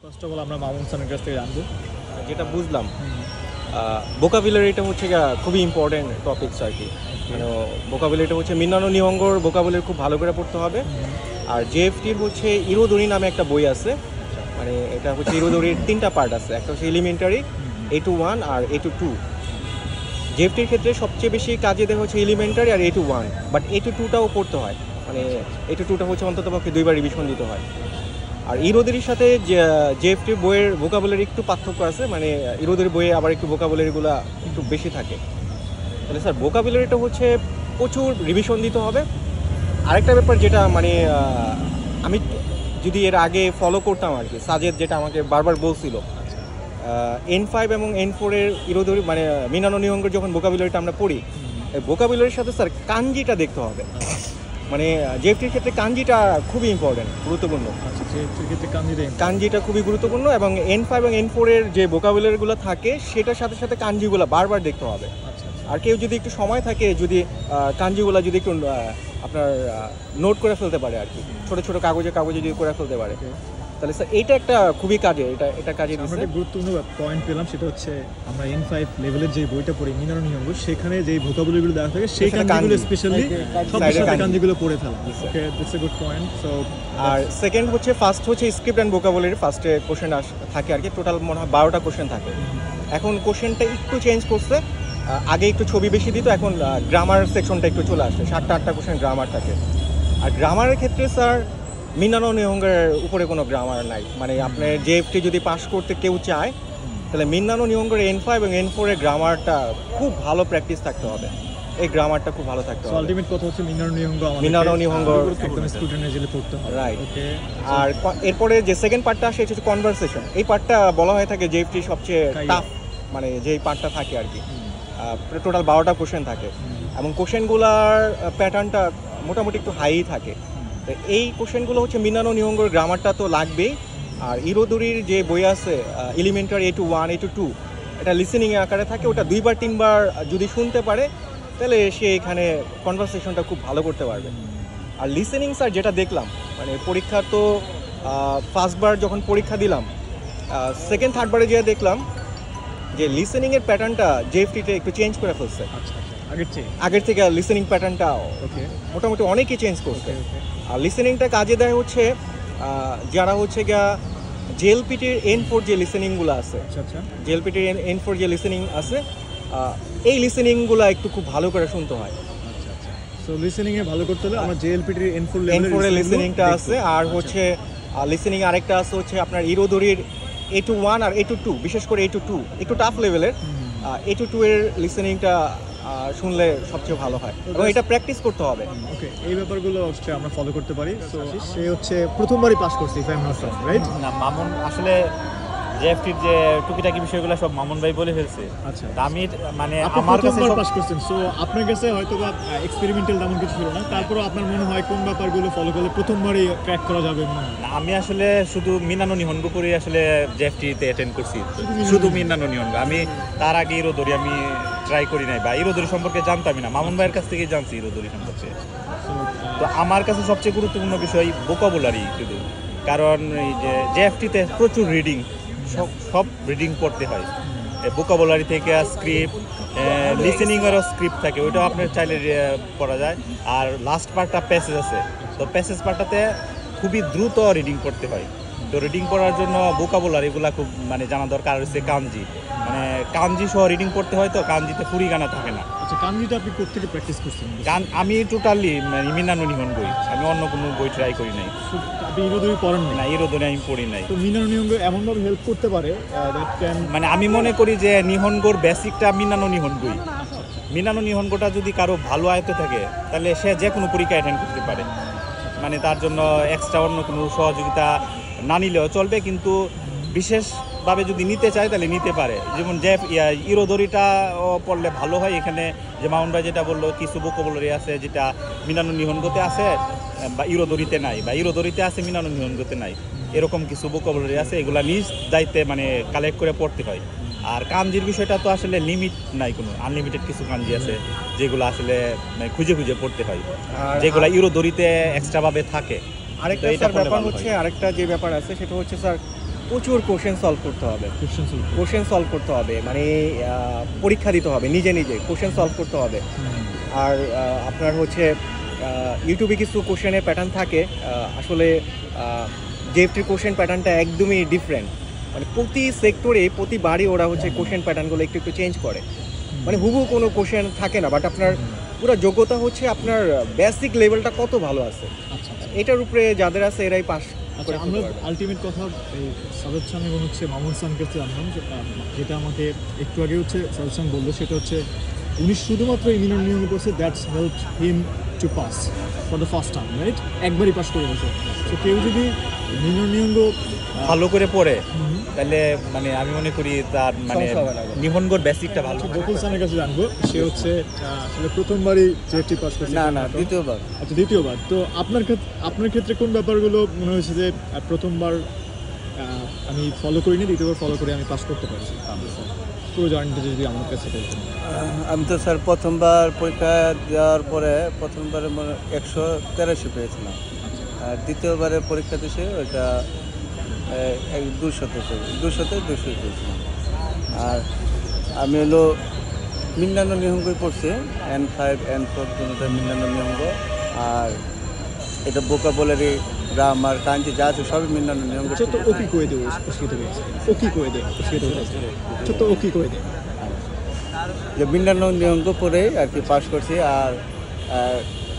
First of all আমরা মামুন স্যারের কাছ থেকে জানবো। যেটা বুঝলাম ভোকাবুলারিটা হচ্ছে খুবই ইম্পর্টেন্ট টপিকস আর কি। মানে ভোকাবুলারিটা হচ্ছে মিনানো নিহঙ্গর ভোকাবুলারি খুব ভালো করে পড়তে হবে। আর জেএফটির হচ্ছে ইরোদরি নামে একটা বই আছে, মানে এটা হচ্ছে ইরোদরির 3টা পার্ট আছে, একটা হচ্ছে এলিমেন্টারি, A21 আর A22। জেএফটির ক্ষেত্রে সবচেয়ে বেশি কাজে দেওয়া হচ্ছে এলিমেন্টারি আর A21, বাট A22টাও পড়তে হয়, মানে A22টা হচ্ছে অন্তত পক্ষে 2বার রিভিশন দিতে হয়। আর ইরোদরির সাথে জেএফটির বইয়ের ভোকাবুলারি একটু পার্থক্য আছে, মানে ইরোদরি বইয়ে আবার একটু ভোকাবুলারিগুলো একটু বেশি থাকে। তাহলে স্যার ভোকাবুলারিটা হচ্ছে প্রচুর রিভিশন দিতে হবে। আরেকটা ব্যাপার যেটা মানে আমি যদি এর আগে ফলো করতাম আর কি, সাজেদ যেটা আমাকে বারবার বলছিল, N5 এবং N4 এর ইরোদরি মানে মিনানো নিহঙ্গের যখন ভোকাবুলারিটা আমরা পড়ি, এই ভোকাবুলারির সাথে স্যার কাঞ্জিটা দেখতে হবে। মানে জেএফটির ক্ষেত্রে কাঞ্জিটা খুবই ইম্পর্টেন্ট, গুরুত্বপূর্ণ। কাঞ্জিটা খুবই গুরুত্বপূর্ণ, এবং N5 এবং N4 এর যে ভোকাবুলারিগুলো থাকে সেটার সাথে সাথে কাঞ্জিগুলো বারবার দেখতে হবে। আর কেউ যদি একটু সময় থাকে, যদি কাঞ্জিগুলো যদি একটু আপনার নোট করে ফেলতে পারে আর কি, ছোটো ছোটো কাগজে যদি করে ফেলতে পারে, তাহলে স্যার এইটা একটা খুবই কাজে, এটা কাজে আমরা একটা গুরুত্বপূর্ণ পয়েন্ট পেলাম, সেটা হচ্ছে আমরা N5 লেভেলের যে বইটা পড়ি মিনানো নিহঙ্গ, সেখানে যে ভোকাবুলারিগুলো দেওয়া থাকে সেই কাঞ্জিগুলো স্পেশালি সব কাঞ্জিগুলো পড়ে ফেলা। Okay, that's a good point. So আর সেকেন্ড হচ্ছে ফার্স্ট হচ্ছে স্ক্রিপ্ট অ্যান্ড ভোকাবুলারি, ফার্স্টে কোশ্চেন থাকে আর কি, টোটাল মনে হয় 12টা কোশ্চেন থাকে। এখন কোশ্চেনটা একটু চেঞ্জ করছে, আগে একটু ছবি বেশি দিত, এখন গ্রামার সেকশনটা একটু চলে আসছে, 7টা 8টা কোশ্চেন গ্রামার থাকে। আর গ্রামারের ক্ষেত্রে স্যার মিনানো নিহঙ্গের উপরে কোনো গ্রামার নাই, মানে আপনার জেএফটি যদি পাস করতে কেউ চায় তাহলে মিনানো নিহঙ্গের N5 এবং N4 এর গ্রামারটা খুব ভালো প্র্যাকটিস থাকতে হবে, এই গ্রামারটা খুব ভালো থাকতে হবে। আলটিমেট কথা হচ্ছে মিনানো নিহঙ্গ একদম স্টুডেন্টের জন্য পড়তে হবে, রাইট। আর এরপরে যে সেকেন্ড পার্টটা আসে হচ্ছে কনভারসেশন। এই পার্টটা বলা হয়ে থাকে জেএফটি সবচেয়ে টাফ, মানে যেই পার্টটা থাকে আর কি। টোটাল 12টা কোশ্চেন থাকে, এবং কোশ্চেনগুলোর প্যাটার্নটা মোটামুটি একটু হাই থাকে। তো এই কোশ্চেনগুলো হচ্ছে মিনানো নিহঙ্গের গ্রামারটা তো লাগবেই। আর ইরোদরির যে বই আছে এলিমেন্টারি A21, A22, এটা লিসেনিং আকারে থাকে, ওটা 2বার 3বার যদি শুনতে পারে তাহলে সে এখানে কনভারসেশনটা খুব ভালো করতে পারবে। আর লিসেনিং স্যার যেটা দেখলাম, মানে পরীক্ষা তো ফার্স্টবার যখন পরীক্ষা দিলাম, সেকেন্ড থার্ডবারে যেয়ে দেখলাম যে লিসেনিংয়ের প্যাটার্নটা জেএফটিতে একটু চেঞ্জ করে ফেলছে। আগের থেকে লিসেনিং প্যাটার্নটা মোটামুটি অনেকই চেঞ্জ করছে। আর লিসেনিংটা কাজে দেয় হচ্ছে যারা হচ্ছে জেএলপিটির N4 যে লিসেনিংগুলো আছে, জেএলপিটির N4 যে লিসেনিং আছে, এই লিসেনিংগুলো একটু খুব ভালো করে শুনতে হয়। সো লিসেনিং এ ভালো করতে হলে আমরা জেএলপিটির N4 লেভেলের লিসেনিংটা আছে। আর হচ্ছে লিসেনিং আরেকটা আছে হচ্ছে আপনার ইরোদরির A21 আর A22, বিশেষ করে A22 একটু টাফ লেভেলের। A22 এর লিসেনিংটা শুনলে সবচেয়ে ভালো হয়, এবং এটা প্র্যাকটিস করতে হবে। ওকে, এই ব্যাপারগুলো হচ্ছে আমরা ফলো করতে পারি। সো সে হচ্ছে প্রথমবারই পাস করছে, if I am not wrong, right? না, মামুন আসলে জেএফটির যে টুকিটাকি বিষয়গুলো সব মামুন ভাই বলে ফেলছে। আচ্ছা, আমি মানে আমার কাছে পাস করছেন, সো আপনার কাছে হয়তো বা এক্সপেরিমেন্টাল তেমন কিছু ছিল না, তারপরে আপনার মনে হয় কোন ব্যাপারগুলো ফলো করলে প্রথমবারই ক্র্যাক করা যাবে? আমি আসলে শুধু মিনানো নিহঙ্গ করে আসলে জেএফটিতে অ্যাটেন্ড করছি, শুধু মিনানো নিহঙ্গ। আমি তার আগে ইরোদরি আমি ট্রাই করি নাই, বা ইরোদরি সম্পর্কে জানতামই না, মামুন ভাইয়ের কাছ থেকেই জানছি ইরোদরি সম্পর্কে। তো আমার কাছে সবচেয়ে গুরুত্বপূর্ণ বিষয় ভোকাবুলারি শুধু, কারণ এই যে জেএফটিতে প্রচুর রিডিং, সব রিডিং পড়তে হয়। ভোকাবুলারি থেকে স্ক্রিপ্ট, লিসেনিংয়েরও স্ক্রিপ্ট থাকে, ওইটাও আপনার চাইলে পড়া যায়। আর লাস্ট পার্টটা প্যাসেজ আছে, তো প্যাসেজ পার্টটাতে খুবই দ্রুত রিডিং করতে হয়। তো রিডিং করার জন্য ভোকাবুলারিগুলো খুব মানে জানা দরকার। হচ্ছে কাঞ্জি, মানে কাঞ্জি সহ রিডিং করতে হয়, তো কাঞ্জিতে ফুরিগানা থাকে না। আচ্ছা, কাঞ্জিটা আপনি কোত্থেকে প্র্যাকটিস করছেন? আমি টোটালি মিনানো নিহঙ্গ বই, আমি অন্য কোনো বই ট্রাই করি নাই। আপনি ইরোদরি পড়েন না? ইরোদরি আমি পড়ি নাই। তো মিনানো নিহঙ্গ এমনভাবে হেল্প করতে পারে, মানে আমি মনে করি যে নিহঙ্গর বেসিকটা মিনানো নিহঙ্গই। মিনানো নিহঙ্গটা যদি কারো ভালো আয়ত্তে থাকে তাহলে সে যে কোনো পরীক্ষা অ্যাটেন্ড করতে পারে, মানে তার জন্য এক্সট্রা অন্য কোনো সহযোগিতা না নিলেও চলবে, কিন্তু বিশেষভাবে যদি নিতে চায় তাহলে নিতে পারে। যেমন যে ইরোদরিটা পড়লে ভালো হয়। এখানে যে মামুন ভাই যেটা বললো, কিছু ভোকাবুলারি আছে যেটা মিনানো নিহঙ্গতে আছে বা ইরোদরিতে নাই, বা ইরোদরিতে আছে মিনানো নিহঙ্গতে নাই, এরকম কিছু ভোকাবুলারি আছে, এগুলা নিজ দায়িত্বে মানে কালেক্ট করে পড়তে হয়। আর কাঞ্জির বিষয়টা তো আসলে লিমিট নাই, কোনো আনলিমিটেড কিছু কাঞ্জি আছে যেগুলো আসলে খুঁজে খুঁজে পড়তে হয়, যেগুলো ইরোদরিতে এক্সট্রাভাবে থাকে। আরেকটা ব্যাপার হচ্ছে, আরেকটা যে ব্যাপার আছে সেটা হচ্ছে স্যার প্রচুর কোশ্চেন সলভ করতে হবে, কোশ্চেন সলভ কোশ্চেন সলভ করতে হবে, মানে পরীক্ষা দিতে হবে নিজে নিজে, কোশ্চেন সলভ করতে হবে। আর আপনার হচ্ছে ইউটিউবে কিছু কোশ্চেনের প্যাটার্ন থাকে, আসলে জেএফটির কোশ্চেন প্যাটার্নটা একদমই ডিফারেন্ট, মানে প্রতি সেক্টরে প্রতিবারই ওরা হচ্ছে কোশ্চেন প্যাটার্নগুলো একটু একটু চেঞ্জ করে, মানে হুবহু কোনো কোশ্চেন থাকে না, বাট আপনার পুরো যোগ্যতা হচ্ছে আপনার বেসিক লেভেলটা কত ভালো আছে, আচ্ছা আচ্ছা এটার উপরে যাদের আছে এরাই পাস আচ্ছা করে আমরা ফেলতে পারবে। আলটিমেট কথা এই সাদত খান এবং হচ্ছে মামুন খানকে জানলাম যেটা আমাকে একটু আগে হচ্ছে সাদত খান বললো, সেটা হচ্ছে উনি শুধুমাত্র এই মিনার নিয়ম করছে, that's help him to pass for the first time, right? একবারই পাস করে গেছে। তো কেউ যদি মিনার নিয়ঙ্গ ভালো করে পড়ে তাহলে মানে আমি মনে করি তার মানে সমস্যা হবে না। নিহনগর বেসিকটা ভালো। গোকুল খানের কাছে জানবো, সে হচ্ছে আসলে প্রথমবারই জেএফটি পাস করেছে। দ্বিতীয়বার। আচ্ছা দ্বিতীয়বার। তো আপনার ক্ষেত্রে কোন ব্যাপারগুলো মনে হয়েছে যে প্রথমবার আমি ফলো করিনি, দ্বিতীয়বার ফলো করে আমি পাস করতে পারছি? পুরো জার্নিটা যদি আমার কাছে বলতেন। আমি তো স্যার প্রথমবার পরীক্ষা দেওয়ার পরে প্রথমবারে 183 পেয়েছিলাম, আর দ্বিতীয়বারের পরীক্ষা দিয়েছে ওইটা 200 পেয়েছিলাম। আর আমি হলো মিন্নানো নিহঙ্গই পড়ছি, N5 N4 দুটোটা মিন্নানো নিহঙ্গ, আর এটা ভোকাবুলারি গ্রামার কাঞ্জি যা আছে সবই মিন্নানো নিহঙ্গ। ছোট্ট ওকি করে দেবো উস্কিত হয়েছে, ওকি করে দেবো উস্কিত হয়েছে, ছোট্ট ওকি করে দেবো। যে মিন্নান্ন নিয়ঙ্গ পড়ে আর কি পাশ করছি। আর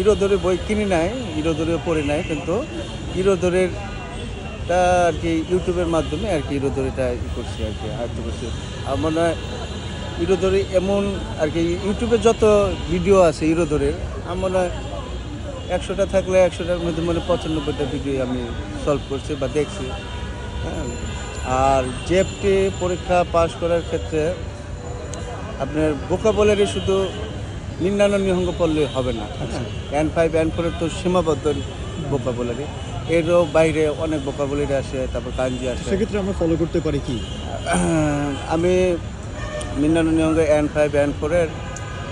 ইরোদরি বই কিনি নাই, ইরোদরিও পড়ি নাই, কিন্তু ইরোদরিটা আর কি ইউটিউবের মাধ্যমে আর কি ইরোদরিটা করছি আর কি আয়ত্ত করছি। আমার মনে হয় ইরোদরি এমন আর কি ইউটিউবে যত ভিডিও আছে ইরোদরির, আমার মনে হয় 100টা থাকলে 100টার মধ্যে মানে 95টা ভিডিও আমি সলভ করছি বা দেখছি। হ্যাঁ, আর জেএফটি পরীক্ষা পাশ করার ক্ষেত্রে আপনার ভোকাবুলারি শুধু নিম্নান্ন নিহঙ্গ পড়লে হবে না। N5 N4 তো সীমাবদ্ধ ভোকাবুলারি, এরও বাইরে অনেক ভোকাবুলারি আসে, তারপর কাঞ্জি আসে। সেক্ষেত্রে আমরা ফলো করতে পারি কি? আমি নিম্নান্ন নিহঙ্গ N5 N4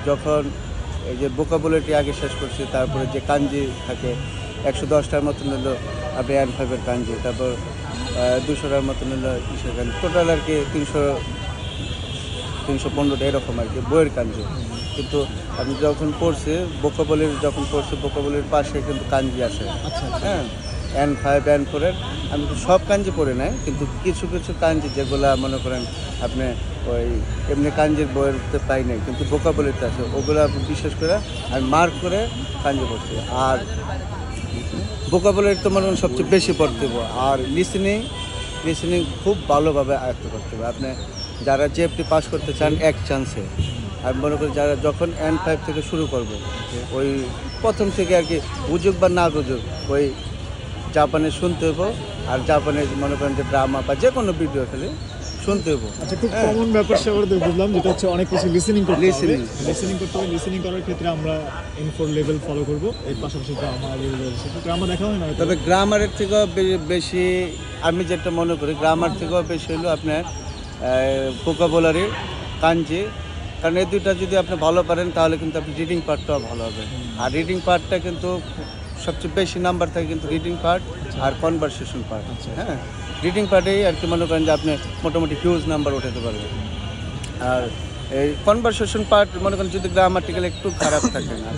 যখন এই যে ভোকাবুলারিটি আগে শেষ করছি, তারপরে যে কাঞ্জি থাকে 110টার মতন হলো আপনি N5 কাঞ্জি, তারপর 200টার মতন হলো ইসের কাঞ্জি, টোটাল আর কি 315টা এরকম আর কি বইয়ের কাঞ্জি। কিন্তু আমি যখন পড়ছি ভোকাবুলারির পাশে কিন্তু কাঞ্জি আসে। আচ্ছা হ্যাঁ, N5 N4 আমি তো সব কাঞ্জি পড়ে নাই, কিন্তু কিছু কিছু কাঞ্জি যেগুলো মনে করেন আপনি ওই এমনি কাঞ্জির বইয়েরতে পাই নাই, কিন্তু ভোকাবুলারিতে আছে, ওগুলো বিশেষ করে আমি মার্ক করে কাঞ্জি পড়ছি। আর ভোকাবুলারি তো মনে করেন সবচেয়ে বেশি পড়তে হবে। আর লিসেনিং খুব ভালোভাবে আয়ত্ত করতে হবে। আপনি যারা জেএফটি পাস করতে চান এক চান্সে, আমি মনে করি যারা যখন N5 থেকে শুরু করব, ওই প্রথম থেকে আর কি বুঝুক বা না বুঝুক ওই জাপানে শুনতে হবো, আর জাপানে মনে করেন যে ড্রামা বা যে কোনো ভিডিও খেলে শুনতে হবো। আচ্ছা, খুব কমন ব্যাপার সেবার বুঝলাম, যেটা হচ্ছে অনেক কিছু লিসেনিং করতে হবে। লিসেনিং করার ক্ষেত্রে আমরা N4 লেভেল ফলো করব, এর পাশাপাশি গ্রামার দেখা হয় না। তবে গ্রামারের থেকেও বেশি আমি যেটা মনে করি, গ্রামার থেকেও বেশি হলো আপনার ভোকাবুলারি কাঞ্জি, কারণ এই দুইটা যদি আপনি ভালো পারেন তাহলে কিন্তু আপনি রিডিং পার্টটাও ভালো হবে। আর রিডিং পার্টটা কিন্তু সবচেয়ে বেশি নাম্বার থাকে কিন্তু রিডিং পার্ট আর কনভারসেশন পার্ট। হ্যাঁ, রিডিং পার্টেই আর কি মনে করেন যে আপনি মোটামুটি হিউজ নাম্বার উঠাতে পারবেন। আর এই কনভারসেশন পার্ট মনে করেন যদি গ্রামাটিক্যাল একটু খারাপ থাকে না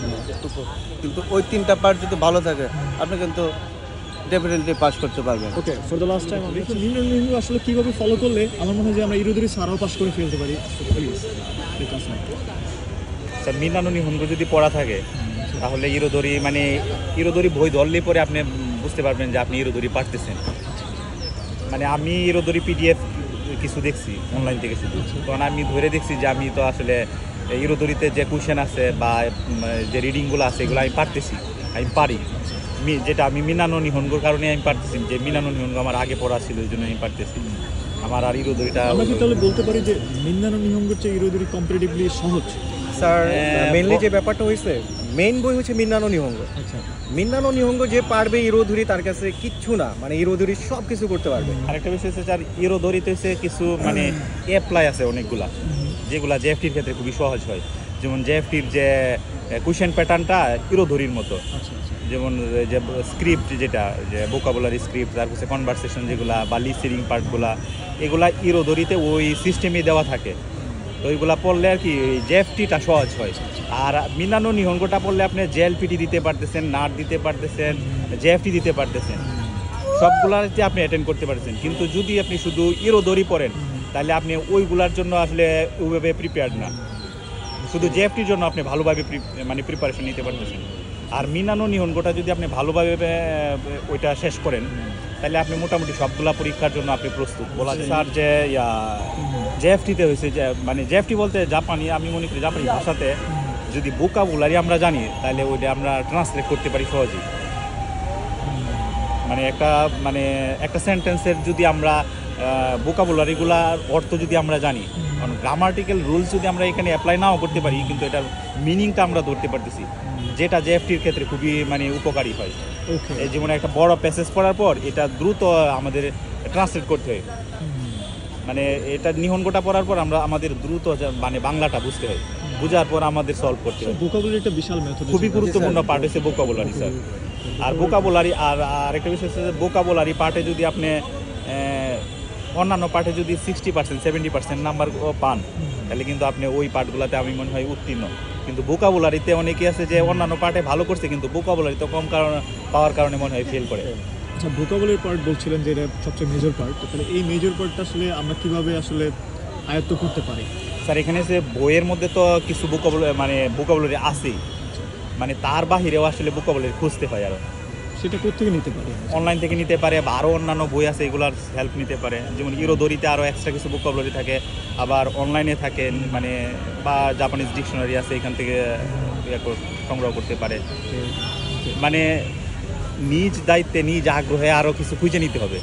কিন্তু ওই 3টা পার্ট যদি ভালো থাকে আপনি কিন্তু ডেফিনেটলি পাস করতে পারবেন। ওকে, ফর দ্য লাস্ট টাইম আমরা নিম্ন আসলে কিভাবে ফলো করলে আমার মনে হয় যে আমরা ইরোদরি ছাড়াও পাস করে ফেলতে পারি? প্লিজ স্যার মিনানো নিহঙ্গ যদি পড়া থাকে তাহলে ইরোদরি বই ধরলেই পরে আপনি বুঝতে পারবেন যে আপনি ইরোদরি পারতেছেন। মানে আমি ইরোদরি পিডিএফ কিছু দেখছি অনলাইন থেকে শুধু, তখন আমি ধরে দেখছি যে আমি তো আসলে ইরোদরিতে যে কোয়েশ্চেন আছে বা যে রিডিংগুলো আছে এগুলো আমি পারতেছি, আমি পারি। যেটা আমি মিনানো নিহঙ্গর কারণে আমি পারতেছি, যে মিনানো নিহঙ্গ আমার আগে পড়া ছিল এই জন্য আমি পারতেছি। আমার আর ইরোদরিটা আমরা কি তাহলে বলতে পারি যে মিন্নানো নিহঙ্গের চেয়ে ইরোদরি কম্পারেটিভলি সহজ? স্যার মেইনলি যে ব্যাপারটা হয়েছে, মেইন বই হচ্ছে মিন্নানো নিহঙ্গ। আচ্ছা, মিন্নানো নিহঙ্গ যে পারবে ইরোধুরি তার কাছে কিচ্ছু না, মানে ইরোধুরি সব কিছু করতে পারবে। আরেকটা বিষয় হচ্ছে স্যার ইরোদরিতে হচ্ছে কিছু মানে অ্যাপ্লাই আছে অনেকগুলা, যেগুলা জেএফটির ক্ষেত্রে খুবই সহজ হয়। যেমন জেএফটির যে কোয়েশ্চেন প্যাটার্নটা ইরোধরির মতো, যেমন যে স্ক্রিপ্ট যেটা যে ভোকাবুলারি স্ক্রিপ্ট, তারপর কনভারসেশন যেগুলা বা লিসেনিং পার্টগুলা, এগুলা ইরোদরিতে ওই সিস্টেমে দেওয়া থাকে। তো ওইগুলা পড়লে আর কি জেএফটিটা সহজ হয়। আর মিনানো নিহঙ্গটা পড়লে আপনি জেএলপিটি দিতে পারতেছেন, নাট দিতে পারতেছেন, জেএফটি দিতে পারতেছেন, সবগুলাতে আপনি অ্যাটেন্ড করতে পারতেছেন। কিন্তু যদি আপনি শুধু ইরোদরি পড়েন তাহলে আপনি ওইগুলার জন্য আসলে ওইভাবে প্রিপেয়ার্ড না। শুধু জেএফটির জন্য আপনি ভালোভাবে মানে প্রিপারেশন নিতে পারতেছেন। আর মিনানো নিহঙ্গটা যদি আপনি ভালোভাবে ওইটা শেষ করেন তাহলে আপনি মোটামুটি সবগুলা পরীক্ষার জন্য আপনি প্রস্তুত। বলা যায় স্যার যে জেএফটিতে হয়েছে যে মানে জেএফটি বলতে জাপানি, আমি মনে করি জাপানি ভাষাতে যদি ভোকাবুলারি আমরা জানি তাহলে ওইটা আমরা ট্রান্সলেট করতে পারি সহজেই। মানে একটা সেন্টেন্সের যদি আমরা ভোকাবুলারিগুলার অর্থ যদি আমরা জানি, কারণ গ্রামাটিক্যাল রুলস যদি আমরা এখানে অ্যাপ্লাই নাও করতে পারি কিন্তু এটার মিনিংটা আমরা ধরতে পারতেছি, যেটা জেএফটির ক্ষেত্রে খুবই মানে উপকারী হয়। এই যেমন একটা বড় প্যাসেজ পড়ার পর এটা দ্রুত আমাদের ট্রান্সলেট করতে হয়, মানে এটা নিহঙ্গটা পড়ার পর আমাদের দ্রুত মানে বাংলাটা বুঝতে হয়, বোঝার পর আমাদের সলভ করতে হয়। ভোকাবুলারি একটা বিশাল মেথড, খুবই গুরুত্বপূর্ণ পার্ট হচ্ছে ভোকাবুলারি স্যার। আর ভোকাবুলারি আর একটা বিষয় হচ্ছে যে ভোকাবুলারি পার্টে যদি আপনি অন্যান্য পার্টে যদি 60% 70% নাম্বার পান তাহলে কিন্তু আপনি ওই পার্টগুলোতে আমি মনে হয় উত্তীর্ণ। কিন্তু ভোকাবুলারিতে অনেকে আছে যে অন্যান্য পার্টে ভালো করছে কিন্তু ভোকাবুলারিতে কম পাওয়ার কারণে মনে হয় ফেল করে। আচ্ছা, ভোকাবুলারি পার্ট বলছিলেন যে এটা সবচেয়ে মেজর পার্ট, তাহলে এই মেজর পার্টটা আসলে আমরা কিভাবে আসলে আয়ত্ত করতে পারি? স্যার এখানে যে বইয়ের মধ্যে তো কিছু ভোকাবুলারি আছেই, মানে তার বাহিরেও আসলে ভোকাবুলারি খুঁজতে হয়। আরও সেটা কোথেকে নিতে পারি? অনলাইন থেকে নিতে পারে বা আরও অন্যান্য বই আছে এগুলার হেল্প নিতে পারে। যেমন ইরোদরিতে আরও এক্সট্রা কিছু ভোকাবুলারি থাকে, আবার অনলাইনে থাকে মানে বা জাপানিজ ডিকশনারি আছে, এখান থেকে সংগ্রহ করতে পারে। মানে নিজ দায়িত্বে নিজ আগ্রহে আরও কিছু খুঁজে নিতে হবে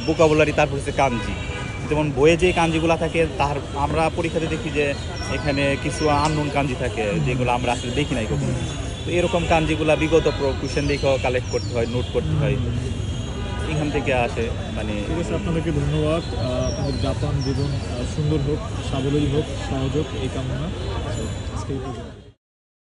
ভোকাবুলারি। তারপর হচ্ছে কাঞ্জি, যেমন বইয়ে যে কাঞ্জিগুলো থাকে তার আমরা পরীক্ষাতে দেখি যে এখানে কিছু আননোন কাঞ্জি থাকে যেগুলো আমরা আসলে দেখি নাই কখনো। তো এরকম কাঞ্জিগুলা বিগত কোয়েশ্চেন দেখেও কালেক্ট করতে হয়, নোট করতে হয়, এখান থেকে আসে। মানে ঠিক আছে, আপনাদেরকে ধন্যবাদ। আপনাদের জাপান জীবন সুন্দর হোক, সাবলীল হোক, সহজ হোক এই কামনা। আজকে এই পর্যন্ত।